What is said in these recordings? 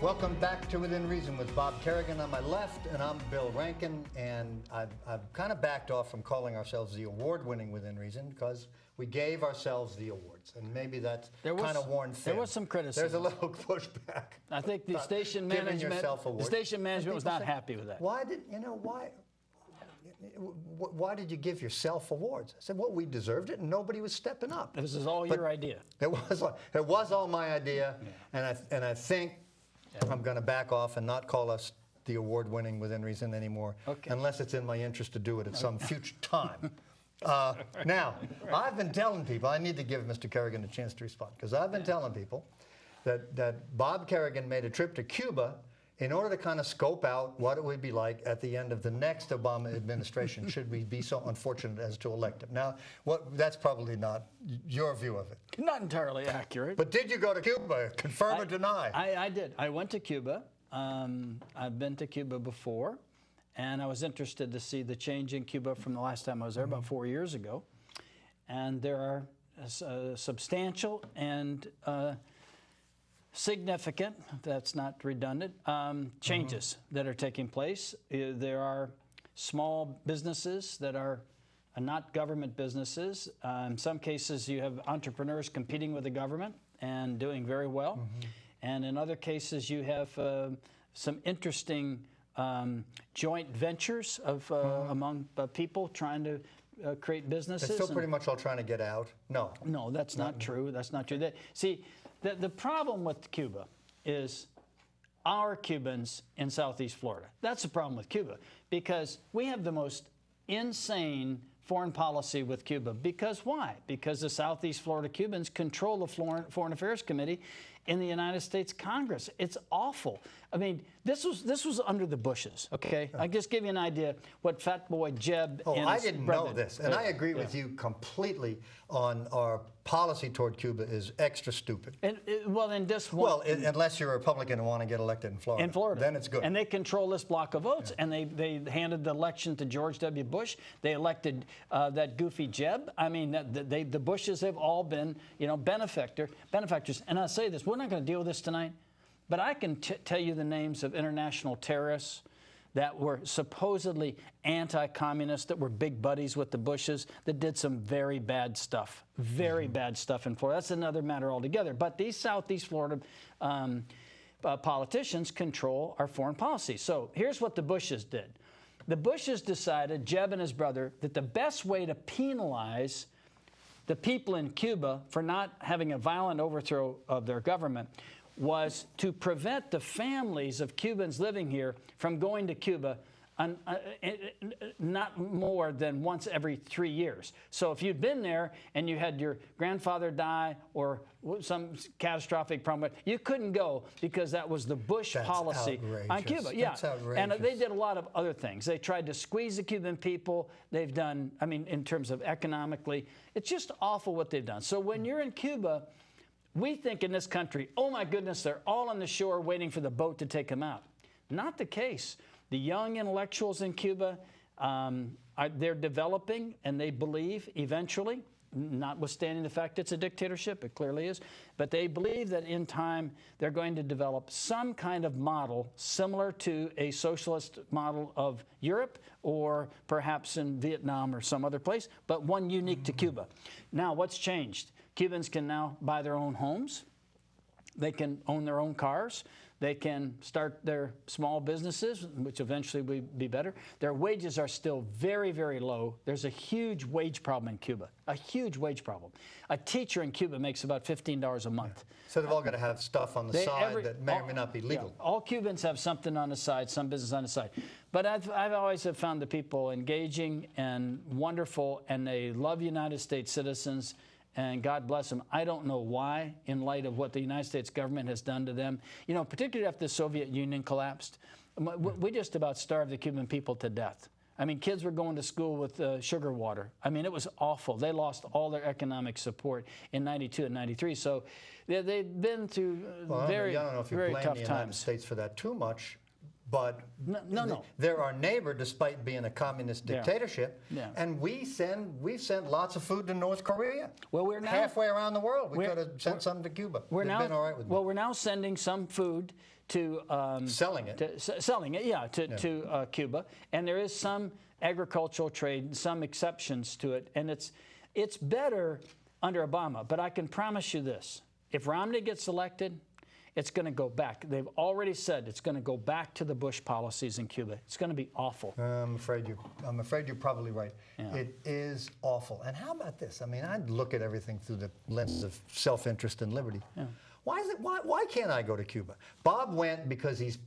Welcome back to Within Reason with Bob Kerrigan on my left, and I'm Bill Rankin, and I've kind of backed off from calling ourselves the award-winning Within Reason because we gave ourselves the awards, and maybe that's kind of worn thin. There was some criticism. There's a little pushback. I think the station management was not happy with that. Why did you give yourself awards? I said, well, we deserved it, and nobody was stepping up. This is all your idea. It was all my idea, yeah. and I think I'm going to back off and not call us the award-winning Within Reason anymore, unless it's in my interest to do it at some future time. Now, I've been telling people, I need to give Mr. Kerrigan a chance to respond, because I've been telling people that Bob Kerrigan made a trip to Cuba in order to kind of scope out what it would be like at the end of the next Obama administration, should we be so unfortunate as to elect him. Now, that's probably not your view of it. Not entirely accurate. But did you go to Cuba? Confirm or deny? I did. I went to Cuba. I've been to Cuba before, and I was interested to see the change in Cuba from the last time I was there, about 4 years ago. And there are substantial and significant, that's not redundant, changes that are taking place. There are small businesses that are not government businesses. In some cases, you have entrepreneurs competing with the government and doing very well. And in other cases, you have some interesting joint ventures of among people trying to create businesses. They're still pretty much all trying to get out? No. No, that's not true. That's not true. See, the problem with Cuba is our Cubans in Southeast Florida. That's the problem with Cuba, because we have the most insane foreign policy with Cuba. Because why? Because the Southeast Florida Cubans control the Foreign Affairs Committee in the United States Congress. It's awful. I mean, this was under the Bushes, okay? I just give you an idea what Fat Boy Jeb and I didn't know this, and I agree with you completely on our policy toward Cuba is extra stupid. And, well, then this one... Well, unless you're a Republican and want to get elected in Florida. In Florida. Then it's good. And they control this block of votes, and they handed the election to George W. Bush. They elected that goofy Jeb. I mean, the Bushes have all been, you know, benefactors. And I'll say this, we're not going to deal with this tonight, but I can tell you the names of international terrorists that were supposedly anti-communist, that were big buddies with the Bushes, that did some very bad stuff, bad stuff in Florida. That's another matter altogether. But these Southeast Florida politicians control our foreign policy. So here's what the Bushes did. The Bushes decided, Jeb and his brother, that the best way to penalize the people in Cuba for not having a violent overthrow of their government was to prevent the families of Cubans living here from going to Cuba not more than once every 3 years. So if you'd been there and you had your grandfather die or some catastrophic problem, you couldn't go because that was the Bush policy on Cuba. Yeah, That's outrageous. And they did a lot of other things. They tried to squeeze the Cuban people. They've done, I mean, in terms of economically, it's just awful what they've done. So when you're in Cuba, we think in this country, oh my goodness, they're all on the shore waiting for the boat to take them out. Not the case. The young intellectuals in Cuba, they're developing, and they believe eventually, notwithstanding the fact it's a dictatorship, it clearly is, but they believe that in time they're going to develop some kind of model similar to a socialist model of Europe or perhaps in Vietnam or some other place, but one unique to Cuba. Now, what's changed? Cubans can now buy their own homes. They can own their own cars. They can start their small businesses, which eventually will be better. Their wages are still very, very low. There's a huge wage problem in Cuba, a huge wage problem. A teacher in Cuba makes about $15 a month. So they've all got to have stuff on the side that may or may not be legal. Yeah, all Cubans have something on the side, some business on the side. But I've always have found the people engaging and wonderful, and they love United States citizens. And God bless them. I don't know why, in light of what the United States government has done to them. You know, particularly after the Soviet Union collapsed, we just about starved the Cuban people to death. I mean, kids were going to school with sugar water. I mean, it was awful. They lost all their economic support in '92 and '93. So they've been through very tough times. I don't know if you blame the United States for that too much. But no. They're our neighbor, despite being a communist dictatorship. Yeah. And we've sent lots of food to North Korea. Well, we're now halfway around the world. We could have sent some to Cuba. They've been all right with Well, we're now sending some food to selling it. Selling it, yeah, to Cuba, and there is some agricultural trade, some exceptions to it, and it's better under Obama. But I can promise you this: if Romney gets elected, it's going to go back. They've already said it's going to go back to the Bush policies in Cuba. It's going to be awful. I'm afraid you're probably right. Yeah. It is awful. And how about this? I mean, I look at everything through the lens of self-interest and liberty. Yeah. Why can't I go to Cuba? Bob went because he's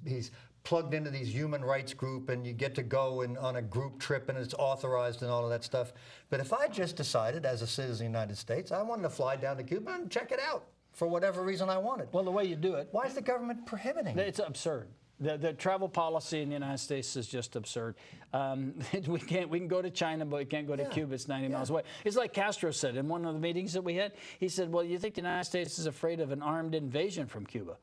plugged into these human rights group, and you get to go on a group trip, and it's authorized and all of that stuff. But if I just decided as a citizen of the United States, I wanted to fly down to Cuba and check it out for whatever reason I wanted. Well, the way you do it. Why is the government prohibiting it? It's absurd. The travel policy in the United States is just absurd. We can go to China, but we can't go to Cuba. It's 90 miles away. It's like Castro said in one of the meetings that we had. He said, well, you think the United States is afraid of an armed invasion from Cuba?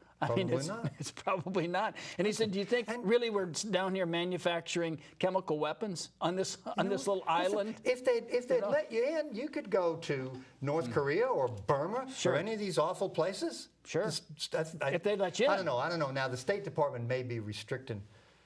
It's probably not. And he said, do you think really we're down here manufacturing chemical weapons on this little island? If they'd let you in, you could go to North Korea or Burma or any of these awful places. Sure. If they'd let you in. I don't know. Now, the State Department may be restricting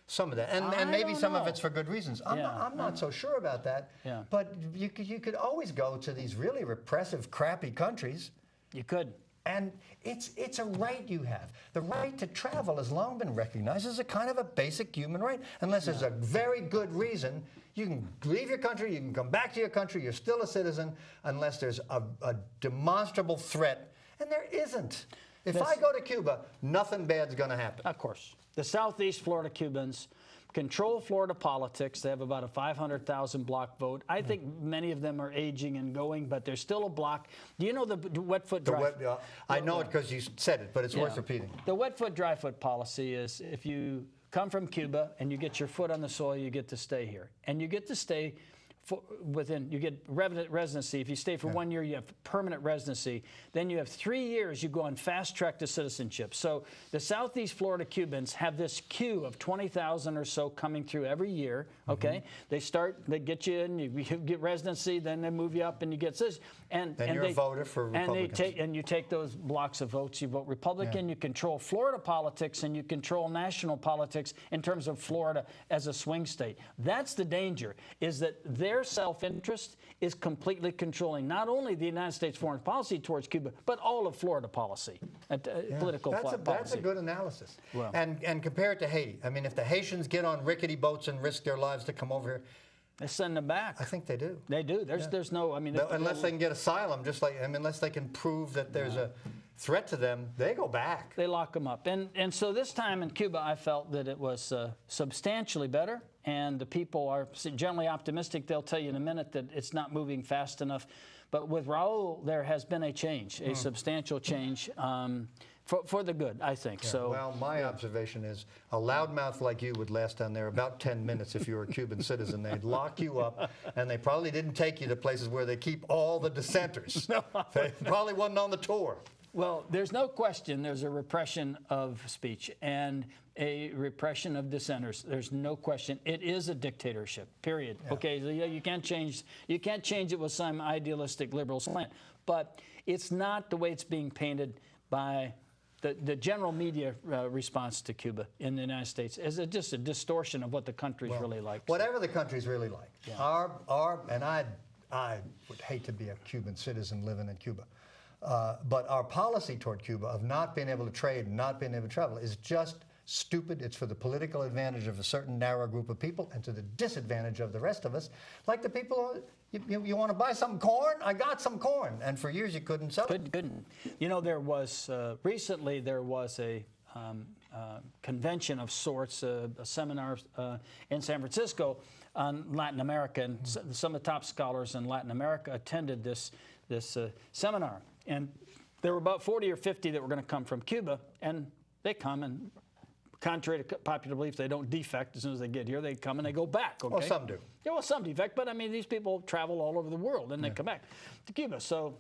some of that, and maybe some of it's for good reasons. I'm not so sure about that. Yeah. But you could always go to these really repressive, crappy countries. You could. And it's a right you have. The right to travel has long been recognized as a kind of a basic human right. Unless there's a very good reason, you can leave your country, you can come back to your country, you're still a citizen, unless there's a demonstrable threat. And there isn't. If I go to Cuba, nothing bad's going to happen. Of course. The Southeast Florida Cubans control Florida politics. They have about a 500,000 block vote. I think many of them are aging and going, but there's still a block. Do you know the wet foot, dry foot? I know it because you said it, but it's worth repeating. The wet foot, dry foot policy is if you come from Cuba and you get your foot on the soil, you get to stay here. And you get to stay you get residency. If you stay for 1 year, you have permanent residency. Then you have 3 years, you go on fast track to citizenship. So the Southeast Florida Cubans have this queue of 20,000 or so coming through every year, okay? They get you in, you get residency, then they move you up and you get citizenship. And you're a voter for Republicans. And you take those blocks of votes, you vote Republican, you control Florida politics, and you control national politics in terms of Florida as a swing state. That's the danger, is that their self-interest is completely controlling not only the United States foreign policy towards Cuba, but all of Florida policy, political policy. That's a good analysis. Well, and compare it to Haiti. I mean, if the Haitians get on rickety boats and risk their lives to come over here, they send them back. I think they do. They do. There's no, I mean... Unless they can get asylum, unless they can prove that there's a threat to them, they go back. They lock them up. And so this time in Cuba, I felt that it was substantially better, and the people are generally optimistic. They'll tell you in a minute that it's not moving fast enough. But with Raul, there has been a change, a substantial change. For the good, I think. Yeah, so. Well, my observation is a loudmouth like you would last down there about 10 minutes if you were a Cuban citizen. They'd lock you up, and they probably didn't take you to places where they keep all the dissenters. They probably wasn't on the tour. Well, there's no question there's a repression of speech and a repression of dissenters. There's no question. It is a dictatorship, period. Yeah. Okay, so you can't change it with some idealistic liberal slant. But it's not the way it's being painted by the general media response to Cuba in the United States is just a distortion of what the country's really like. Whatever the country's really like. Yeah. And I would hate to be a Cuban citizen living in Cuba. But our policy toward Cuba of not being able to trade and not being able to travel is just stupid. It's for the political advantage of a certain narrow group of people and to the disadvantage of the rest of us. Like the people, you want to buy some corn? I got some corn. And for years you couldn't sell it. Couldn't. You know, there was, recently there was a convention of sorts, a seminar in San Francisco on Latin America. And some of the top scholars in Latin America attended this seminar. And there were about 40 or 50 that were going to come from Cuba. And they come and, contrary to popular belief, they don't defect as soon as they get here. They come and they go back. Okay? Well, some do. Yeah, well, some defect, but I mean, these people travel all over the world and they come back to Cuba. So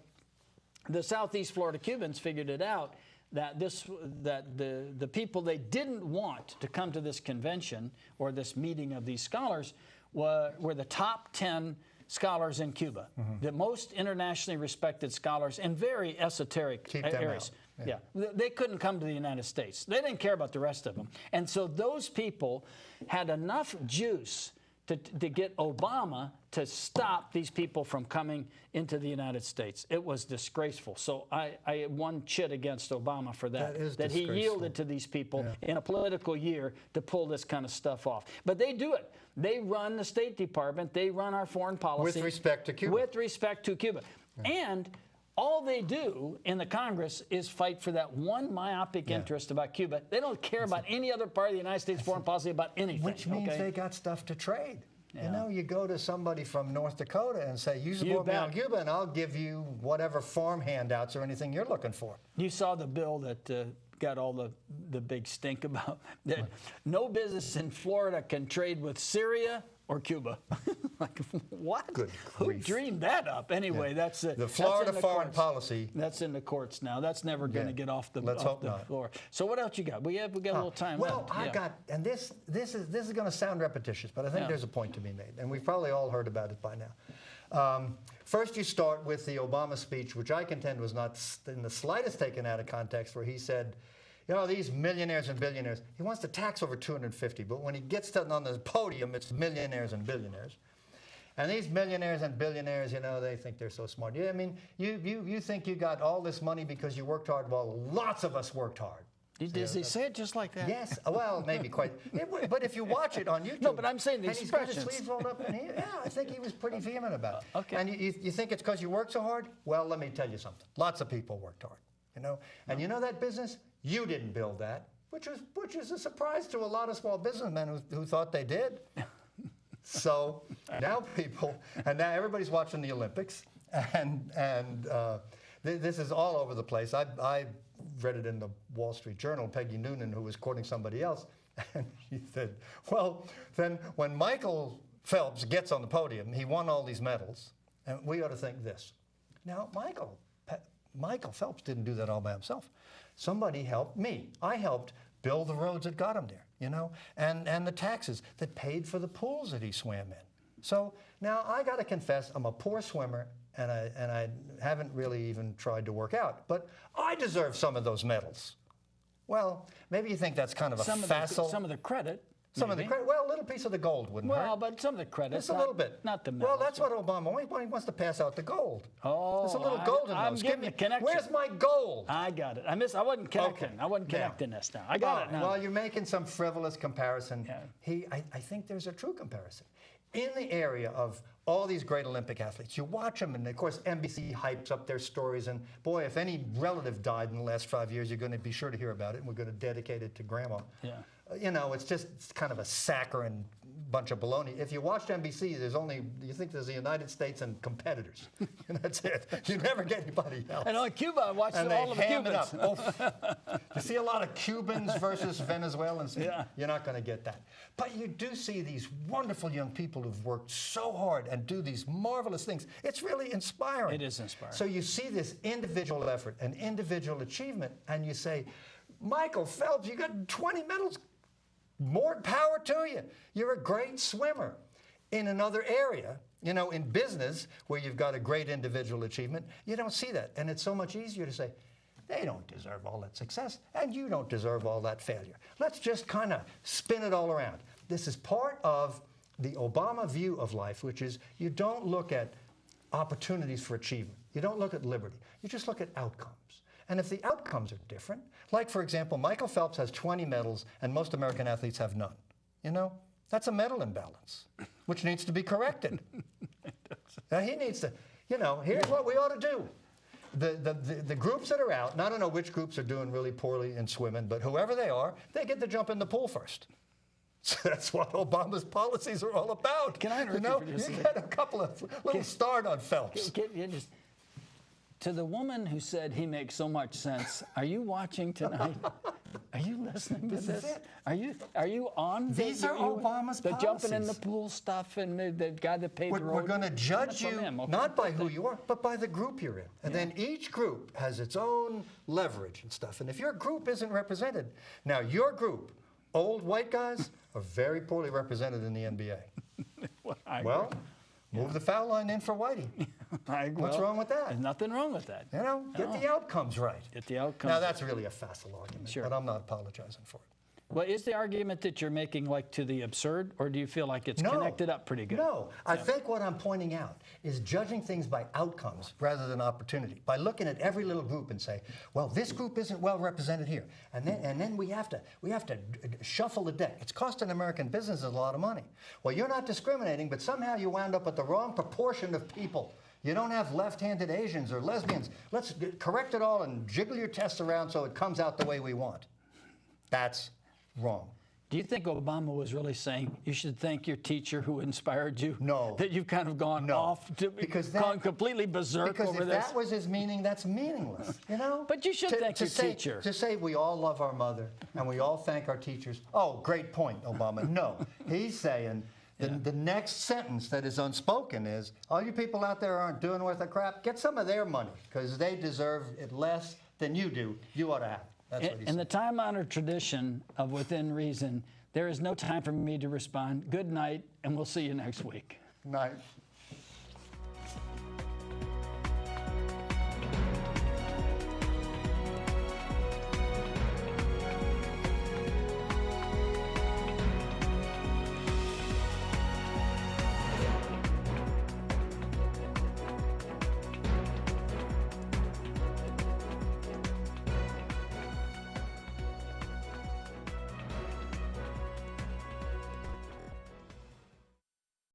the Southeast Florida Cubans figured it out that the people they didn't want to come to this convention or this meeting of these scholars were the top 10 scholars in Cuba, the most internationally respected scholars in very esoteric areas. Yeah. They couldn't come to the United States. They didn't care about the rest of them. And so those people had enough juice to get Obama to stop these people from coming into the United States. It was disgraceful. So I one chit against Obama for that. That he yielded to these people in a political year to pull this kind of stuff off. But they do it. They run the State Department. They run our foreign policy. With respect to Cuba. With respect to Cuba. And all they do in the Congress is fight for that one myopic interest about Cuba. They don't care about any other part of the United States foreign policy about anything. Which means they got stuff to trade. Yeah. You know, you go to somebody from North Dakota and say, you support me on Cuba, and I'll give you whatever farm handouts or anything you're looking for. You saw the bill that got all the big stink about that no business in Florida can trade with Syria or Cuba. Like, what? Good Who grief. dreamed that up? Anyway, that's the Florida foreign policy. That's in the courts now. That's never going to get off the floor. So what else you got? We got a little time left. Well, I got, and this is going to sound repetitious, but I think there's a point to be made, and we've probably all heard about it by now. First, you start with the Obama speech, which I contend was not in the slightest taken out of context, where he said, you know, these millionaires and billionaires, he wants to tax over 250, but when he gets on the podium, it's millionaires and billionaires. And these millionaires and billionaires, you know, they think they're so smart. Yeah, I mean, you think you got all this money because you worked hard? Well, lots of us worked hard. Does he say it just like that? Yes. Well, maybe quite. But if you watch it on YouTube. No, but I'm saying the And expressions. he's got his sleeves rolled up, and I think he was pretty vehement about it. Okay. And you think it's because you worked so hard? Well, let me tell you something. Lots of people worked hard, you know. And you know that business? You didn't build that, which is a surprise to a lot of small businessmen who thought they did. So now now everybody's watching the Olympics, and this is all over the place. I read it in the Wall Street Journal, Peggy Noonan, who was quoting somebody else, and she said, well, then when Michael Phelps gets on the podium, he won all these medals, and we ought to think this. Now, Michael Phelps didn't do that all by himself. Somebody helped me. I helped build the roads that got him there, you know, and the taxes that paid for the pools that he swam in. So now I got to confess, I'm a poor swimmer, and I haven't really even tried to work out, but I deserve some of those medals. Well, maybe you think that's kind of some of the credit. Some of the credit. Well, a little piece of the gold wouldn't hurt. Well, but some of the credit. Just a little bit. Not the medals. Well, that's what Obama wants to pass out the gold. Oh, there's a little gold in I'm those. getting the connection. Where's my gold? I got it. I wasn't connecting. Okay. I wasn't connecting this now. I got it now. Well, you're making some frivolous comparison. Yeah. I think there's a true comparison. In the area of all these great Olympic athletes, you watch them, and of course NBC hypes up their stories, and boy, if any relative died in the last 5 years, you're going to be sure to hear about it, and we're going to dedicate it to Grandma. Yeah. You know, it's kind of a saccharine bunch of baloney. If you watched NBC, you think there's the United States and competitors. And that's it. You never get anybody else. And on Cuba, I watched all of the Cubans. You see a lot of Cubans versus Venezuelans. Yeah. You're not going to get that. But you do see these wonderful young people who've worked so hard and do these marvelous things. It's really inspiring. It is inspiring. So you see this individual effort and individual achievement, and you say, Michael Phelps, you got 20 medals. More power to you. You're a great swimmer. In another area, you know, in business, where you've got a great individual achievement, you don't see that. And it's so much easier to say, they don't deserve all that success, and you don't deserve all that failure. Let's just kind of spin it all around. This is part of the Obama view of life, which is you don't look at opportunities for achievement. You don't look at liberty. You just look at outcomes. And if the outcomes are different, like, for example, Michael Phelps has 20 medals and most American athletes have none. You know, that's a medal imbalance, which needs to be corrected. Now, he needs to, you know, here's what we ought to do. The groups that are out, and I don't know which groups are doing really poorly in swimming, but whoever they are, they get to jump in the pool first. So that's what Obama's policies are all about. Can I interrupt you for just a second? You get a couple of little start on Phelps. To the woman who said he makes so much sense, are you watching tonight? Are you listening to this? Are you on? These are Obama's the policies. Jumping in the pool stuff, and the guy that paid the road. We're going to judge you not by who you are, but by the group you're in. And then each group has its own leverage and stuff. And if your group isn't represented, now your group, old white guys, are very poorly represented in the NBA. Well, move the foul line in for Whitey. What's wrong with that? There's nothing wrong with that. You know, get the outcomes right. Get the outcomes. Now, that's really a facile argument, Sure. but I'm not apologizing for it. Well, is the argument that you're making like to the absurd, or do you feel like it's connected up pretty good? No, I think what I'm pointing out is judging things by outcomes rather than opportunity. By looking at every little group and say, well, this group isn't well represented here, and then we have to shuffle the deck. It's costing American businesses a lot of money. Well, you're not discriminating, but somehow you wound up with the wrong proportion of people. You don't have left-handed Asians or lesbians. Let's correct it all and jiggle your tests around so it comes out the way we want. That's wrong. Do you think Obama was really saying you should thank your teacher who inspired you? No. That you've kind of gone off to gone completely berserk because over if this? that was his meaning, that's meaningless, you know? But you should thank your teacher. To say we all love our mother and we all thank our teachers. Oh, great point, Obama. No, he's saying the next sentence that is unspoken is, all you people out there aren't doing worth a crap, get some of their money because they deserve it less than you do. You ought to have it. That's what he said. In the time-honored tradition of within reason, there is no time for me to respond. Good night, and we'll see you next week. Night.